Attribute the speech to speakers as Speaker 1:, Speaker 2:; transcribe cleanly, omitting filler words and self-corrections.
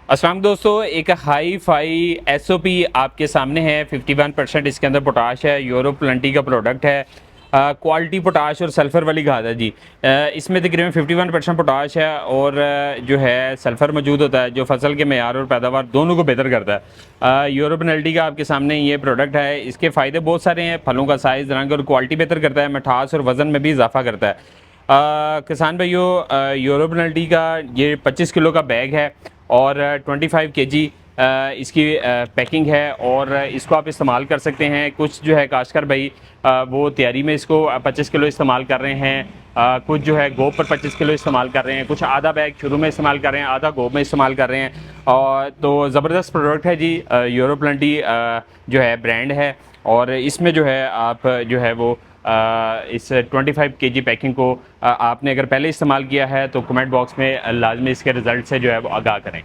Speaker 1: अस्सलाम दोस्तों, एक हाई फाई एसओपी आपके सामने है। 51% इसके अंदर पोटाश है। यूरो प्लेंटी का प्रोडक्ट है। क्वालिटी पोटाश और सल्फ़र वाली खाद है जी। इसमें तकरीबन 51% पोटाश है और जो है सल्फ़र मौजूद होता है, जो फसल के मेयार और पैदावार दोनों को बेहतर करता है। यूरो पेनल्टी का आपके सामने ये प्रोडक्ट है। इसके फ़ायदे बहुत सारे हैं। फलों का साइज़, रंग और क्वालिटी बेहतर करता है। मिठास और वज़न में भी इजाफा करता है। किसान भाइयों, यूरो पेनल्टी का ये 25 किलो का बैग है और 25 केजी इसकी पैकिंग है और इसको आप इस्तेमाल कर सकते हैं। कुछ जो है काश्तकार भाई वो तैयारी में इसको 25 किलो इस्तेमाल कर रहे हैं। कुछ जो है गोब पर 25 किलो इस्तेमाल कर रहे हैं। कुछ आधा बैग शुरू में इस्तेमाल कर रहे हैं, आधा गोब में इस्तेमाल कर रहे हैं। और तो ज़बरदस्त प्रोडक्ट है जी। यूरो प्लेंटी जो है ब्रांड है और इसमें जो है आप जो है वो इस 25 केजी पैकिंग को आपने अगर पहले इस्तेमाल किया है तो कमेंट बॉक्स में लाजमी इसके रिज़ल्ट से जो है वो आगाह करें।